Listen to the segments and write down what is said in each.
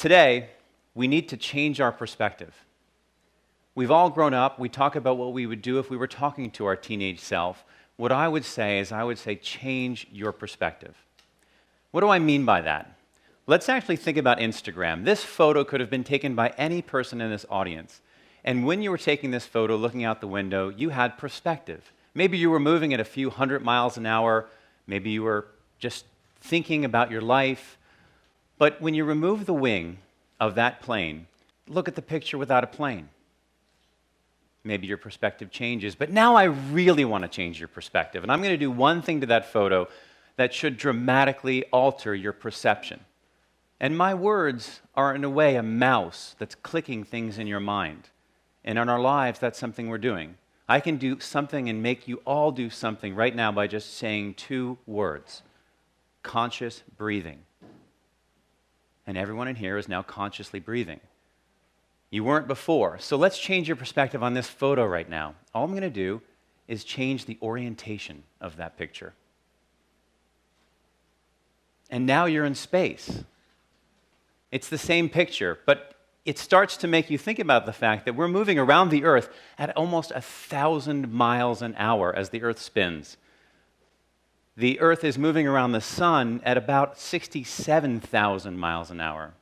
Today, we need to change our perspective. We've all grown up. We talk about what we would do if we were talking to our teenage self. What I would say is change your perspective. What do I mean by that? Let's actually think about Instagram. This photo could have been taken by any person in this audience. And when you were taking this photo, looking out the window, you had perspective. Maybe you were moving at a few 100 miles an hour. Maybe you were just thinking about your life. But when you remove the wing of that plane, look at the picture without a plane. Maybe your perspective changes. But now I really want to change your perspective. And I'm going to do one thing to that photo that should dramatically alter your perception. And my words are, in a way, a mouse that's clicking things in your mind. And in our lives, that's something we're doing. I can do something and make you all do something right now by just saying 2 words. Conscious breathing. And everyone in here is now consciously breathing. You weren't before. So let's change your perspective on this photo right now. All I'm going to do is change the orientation of that picture. And now you're in space. It's the same picture, but it starts to make you think about the fact that we're moving around the Earth at almost 1,000 miles an hour as the Earth spins. The Earth is moving around the Sun at about 67,000 miles an hour.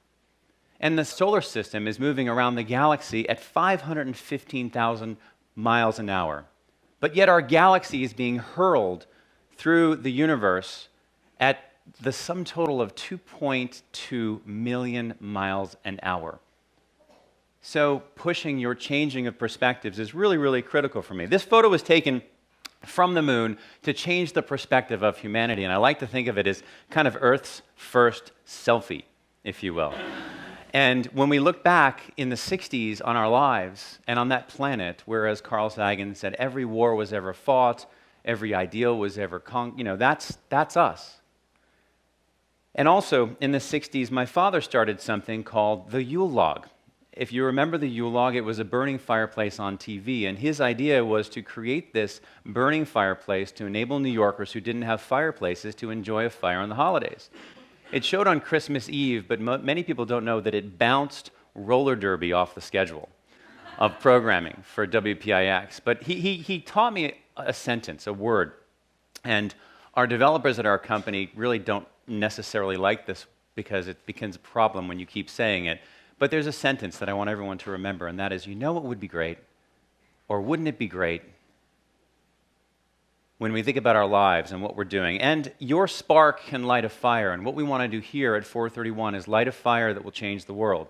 And the solar system is moving around the galaxy at 515,000 miles an hour. But yet our galaxy is being hurled through the universe at the sum total of 2.2 million miles an hour. So pushing your changing of perspectives is really, really critical for me. This photo was taken from the moon to change the perspective of humanity, and I like to think of it as kind of Earth's first selfie, if you will. And when we look back in the 60s on our lives and on that planet, whereas Carl Sagan said every war was ever fought, every ideal was ever that's us. And also, in the 60s, my father started something called the Yule log. If you remember the Yule log, it was a burning fireplace on TV, and his idea was to create this burning fireplace to enable New Yorkers who didn't have fireplaces to enjoy a fire on the holidays. It showed on Christmas Eve, but many people don't know that it bounced roller derby off the schedule of programming for WPIX. But he taught me a sentence, a word, and our developers at our company really don't necessarily like this because it becomes a problem when you keep saying it. But there's a sentence that I want everyone to remember, and that is, you know what would be great, or wouldn't it be great, when we think about our lives and what we're doing. And your spark can light a fire, and what we want to do here at 431 is light a fire that will change the world.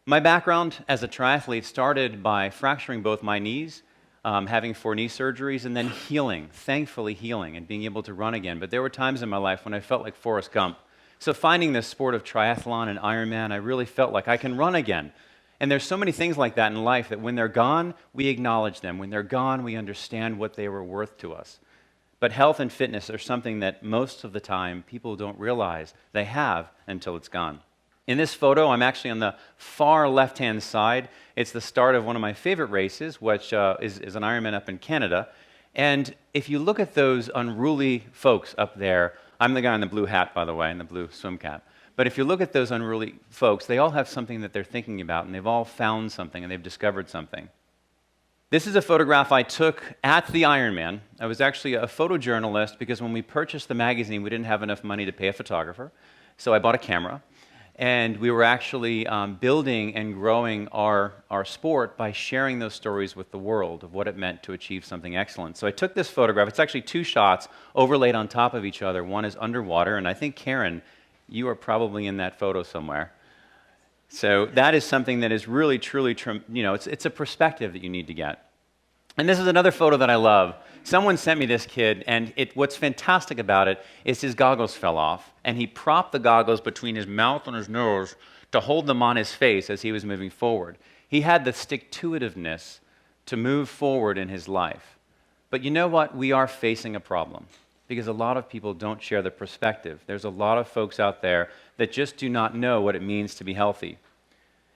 My background as a triathlete started by fracturing both my knees, having 4 knee surgeries, and then healing, thankfully healing, and being able to run again. But there were times in my life when I felt like Forrest Gump. So finding this sport of triathlon and Ironman, I really felt like I can run again. And there's so many things like that in life that when they're gone, we acknowledge them. When they're gone, we understand what they were worth to us. But health and fitness are something that most of the time people don't realize they have until it's gone. In this photo, I'm actually on the far left-hand side. It's the start of one of my favorite races, which is an Ironman up in Canada. And if you look at those unruly folks up there, I'm the guy in the blue hat, by the way, in the blue swim cap. But if you look at those unruly folks, they all have something that they're thinking about, and they've all found something, and they've discovered something. This is a photograph I took at the Ironman. I was actually a photojournalist because when we purchased the magazine, we didn't have enough money to pay a photographer. So I bought a camera. And we were actually building and growing our sport by sharing those stories with the world of what it meant to achieve something excellent. So I took this photograph. It's actually 2 shots overlaid on top of each other. One is underwater, and I think, Karen, you are probably in that photo somewhere. So that is something that is really, truly, it's a perspective that you need to get. And this is another photo that I love. Someone sent me this kid, and what's fantastic about it is his goggles fell off, and he propped the goggles between his mouth and his nose to hold them on his face as he was moving forward. He had the stick-to-itiveness to move forward in his life. But you know what? We are facing a problem because a lot of people don't share the perspective. There's a lot of folks out there that just do not know what it means to be healthy.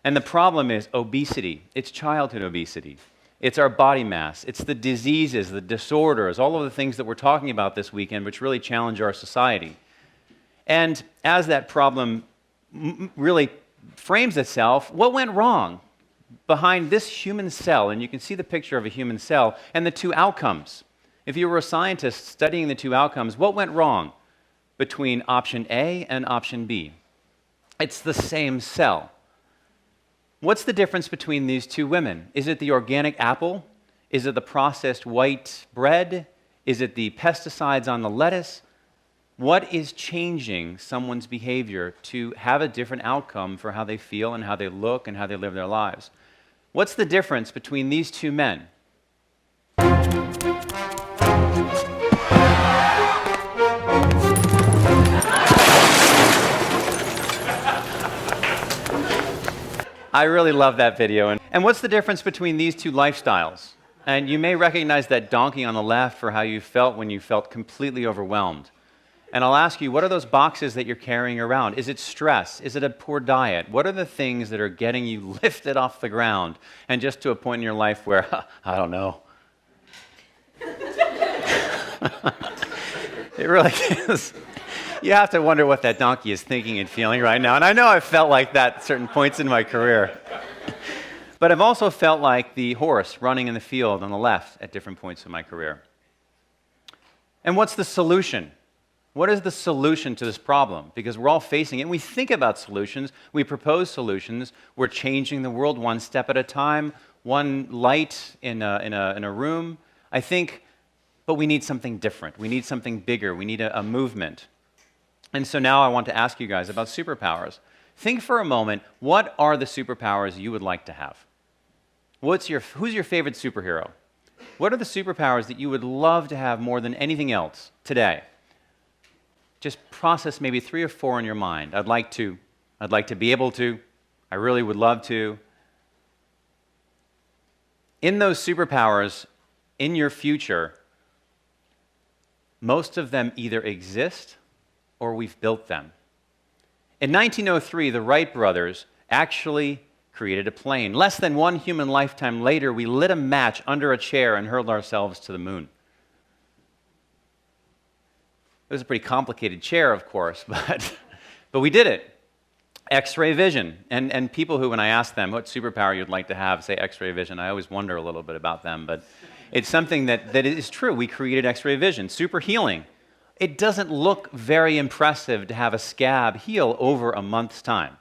And the problem is obesity. It's childhood obesity. It's our body mass. It's the diseases, the disorders, all of the things that we're talking about this weekend, which really challenge our society. And as that problem really frames itself, what went wrong behind this human cell? And you can see the picture of a human cell and the two outcomes. If you were a scientist studying the two outcomes, what went wrong between option A and option B? It's the same cell. What's the difference between these two women? Is it the organic apple? Is it the processed white bread? Is it the pesticides on the lettuce? What is changing someone's behavior to have a different outcome for how they feel and how they look and how they live their lives? What's the difference between these two men? I really love that video. And what's the difference between these two lifestyles? And you may recognize that donkey on the left for how you felt when you felt completely overwhelmed. And I'll ask you, what are those boxes that you're carrying around? Is it stress? Is it a poor diet? What are the things that are getting you lifted off the ground and just to a point in your life where, I don't know. It really is. You have to wonder what that donkey is thinking and feeling right now. And I know I've felt like that at certain points in my career. But I've also felt like the horse running in the field on the left at different points in my career. And what's the solution? What is the solution to this problem? Because we're all facing it. And we think about solutions. We propose solutions. We're changing the world one step at a time, one light in a room. I think, but we need something different. We need something bigger. We need a movement. And so now I want to ask you guys about superpowers. Think for a moment, what are the superpowers you would like to have? Who's your favorite superhero? What are the superpowers that you would love to have more than anything else today? Just process maybe 3 or 4 in your mind. I'd like to be able to. I really would love to. In those superpowers, in your future, most of them either exist or we've built them. In 1903, the Wright brothers actually created a plane. Less than one human lifetime later, we lit a match under a chair and hurled ourselves to the moon. It was a pretty complicated chair, of course, but we did it. Xray Vision. And people who, when I ask them what superpower you'd like to have, say Xray Vision, I always wonder a little bit about them, but it's something that is true. We created Xray Vision. Super healing. It doesn't look very impressive to have a scab heal over a month's time,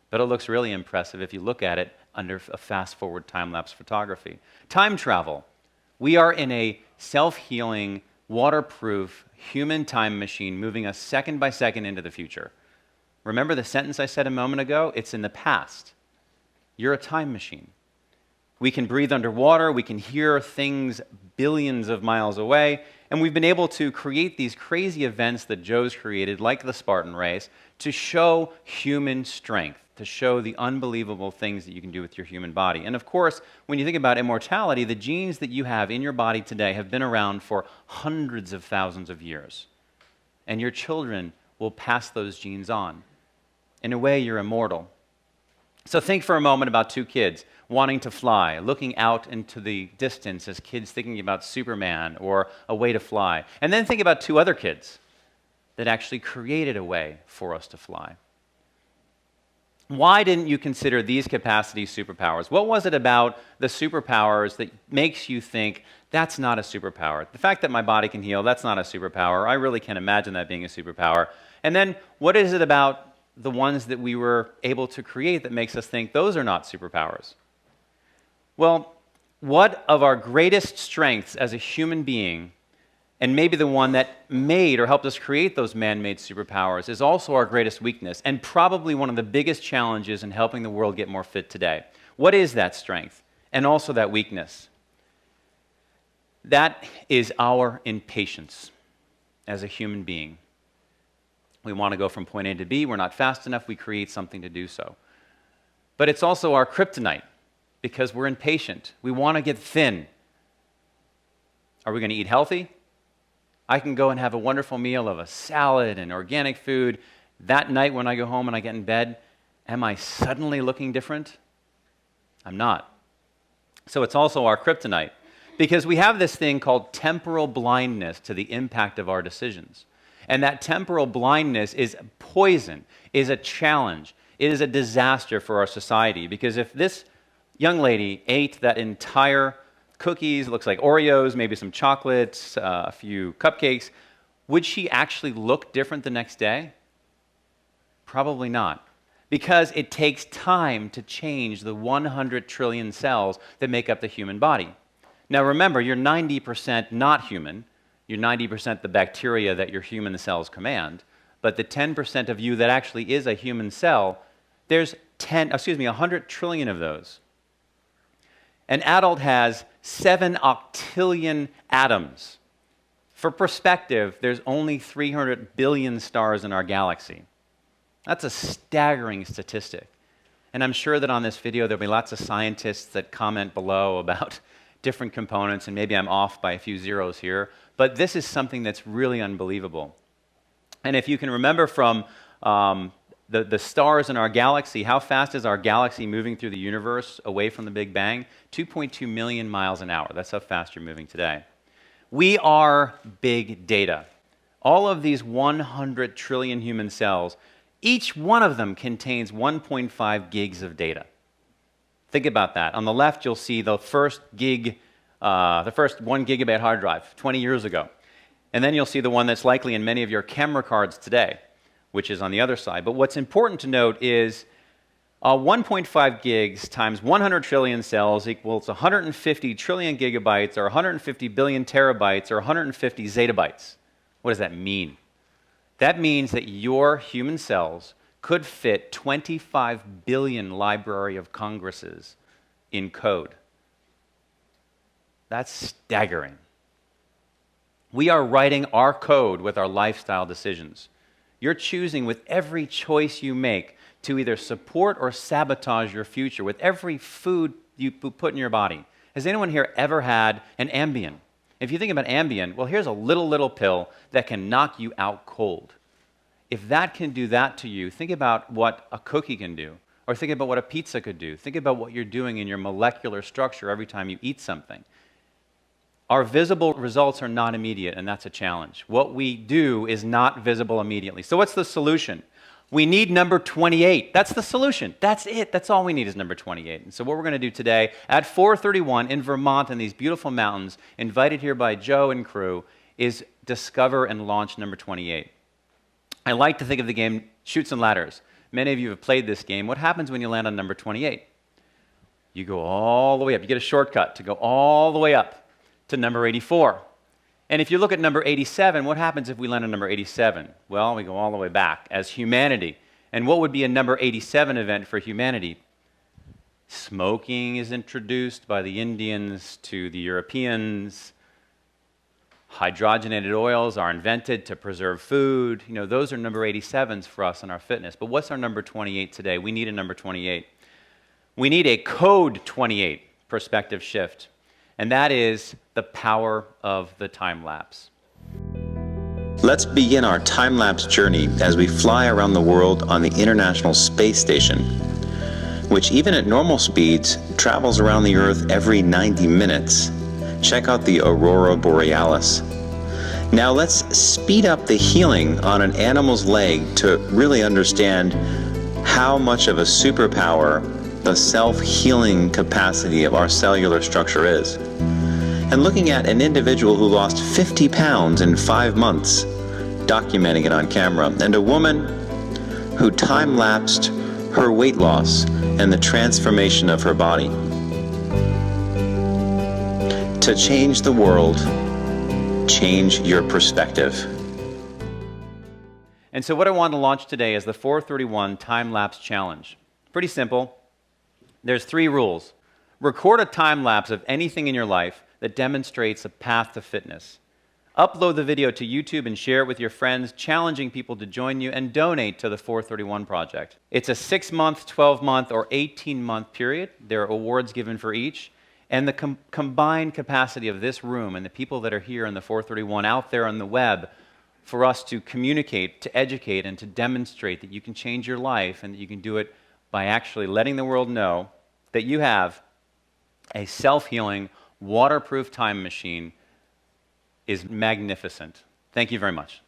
but it looks really impressive if you look at it under a fast-forward time-lapse photography. Time travel. We are in a self-healing, waterproof, human time machine moving us second by second into the future. Remember the sentence I said a moment ago? It's in the past. You're a time machine. We can breathe underwater, we can hear things billions of miles away, and we've been able to create these crazy events that Joe's created, like the Spartan race, to show human strength, to show the unbelievable things that you can do with your human body. And of course, when you think about immortality, the genes that you have in your body today have been around for hundreds of thousands of years. And your children will pass those genes on. In a way, you're immortal. So think for a moment about 2 kids wanting to fly, looking out into the distance as kids thinking about Superman or a way to fly. And then think about 2 other kids that actually created a way for us to fly. Why didn't you consider these capacities superpowers? What was it about the superpowers that makes you think, that's not a superpower? The fact that my body can heal, that's not a superpower. I really can't imagine that being a superpower. And then what is it about the ones that we were able to create that makes us think those are not superpowers? Well, what of our greatest strengths as a human being, and maybe the one that made or helped us create those man-made superpowers, is also our greatest weakness and probably one of the biggest challenges in helping the world get more fit today? What is that strength and also that weakness? That is our impatience as a human being. We want to go from point A to B. We're not fast enough. We create something to do so. But it's also our kryptonite because we're impatient. We want to get thin. Are we going to eat healthy? I can go and have a wonderful meal of a salad and organic food. That night when I go home and I get in bed, am I suddenly looking different? I'm not. So it's also our kryptonite because we have this thing called temporal blindness to the impact of our decisions. And that temporal blindness is poison, is a challenge. It is a disaster for our society, because if this young lady ate that entire cookies, looks like Oreos, maybe some chocolates, a few cupcakes, would she actually look different the next day? Probably not, because it takes time to change the 100 trillion cells that make up the human body. Now remember, you're 90% not human. You're 90% the bacteria that your human cells command. But the 10% of you that actually is a human cell, there's 100 trillion of those. An adult has 7 octillion atoms. For perspective, there's only 300 billion stars in our galaxy. That's a staggering statistic. And I'm sure that on this video there'll be lots of scientists that comment below about different components, and maybe I'm off by a few zeros here, but this is something that's really unbelievable. And if you can remember from the stars in our galaxy, how fast is our galaxy moving through the universe away from the Big Bang? 2.2 million miles an hour. That's how fast you're moving today. We are big data. All of these 100 trillion human cells, each one of them contains 1.5 gigs of data. Think about that. On the left, you'll see the first 1 gigabyte hard drive 20 years ago. And then you'll see the one that's likely in many of your camera cards today, which is on the other side. But what's important to note is 1.5 gigs times 100 trillion cells equals 150 trillion gigabytes, or 150 billion terabytes, or 150 zettabytes. What does that mean? That means that your human cells could fit 25 billion Library of Congresses in code. That's staggering. We are writing our code with our lifestyle decisions. You're choosing with every choice you make to either support or sabotage your future with every food you put in your body. Has anyone here ever had an Ambien? If you think about Ambien, well, here's a little pill that can knock you out cold. If that can do that to you, think about what a cookie can do, or think about what a pizza could do. Think about what you're doing in your molecular structure every time you eat something. Our visible results are not immediate, and that's a challenge. What we do is not visible immediately. So what's the solution? We need number 28. That's the solution. That's it. That's all we need is number 28. And so what we're going to do today at 431 in Vermont in these beautiful mountains, invited here by Joe and crew, is discover and launch number 28. I like to think of the game Chutes and Ladders. Many of you have played this game. What happens when you land on number 28? You go all the way up. You get a shortcut to go all the way up to number 84. And if you look at number 87, what happens if we land on number 87? Well, we go all the way back as humanity. And what would be a number 87 event for humanity? Smoking is introduced by the Indians to the Europeans. Hydrogenated oils are invented to preserve food. You know, those are number 87s for us in our fitness. But what's our number 28 today? We need a number 28. We need a code 28 perspective shift. And that is the power of the time lapse. Let's begin our time-lapse journey as we fly around the world on the International Space Station, which even at normal speeds travels around the Earth every 90 minutes. Check out the Aurora Borealis. Now let's speed up the healing on an animal's leg to really understand how much of a superpower the self-healing capacity of our cellular structure is. And looking at an individual who lost 50 pounds in 5 months, documenting it on camera, and a woman who time-lapsed her weight loss and the transformation of her body. To change the world, change your perspective. And so what I want to launch today is the 431 Time-Lapse Challenge. Pretty simple. There's 3 rules. Record a time lapse of anything in your life that demonstrates a path to fitness. Upload the video to YouTube and share it with your friends, challenging people to join you, and donate to the 431 Project. It's a 6-month, 12-month, or 18-month period. There are awards given for each. And the combined capacity of this room and the people that are here in the 431 out there on the web for us to communicate, to educate, and to demonstrate that you can change your life and that you can do it by actually letting the world know that you have a self-healing, waterproof time machine is magnificent. Thank you very much.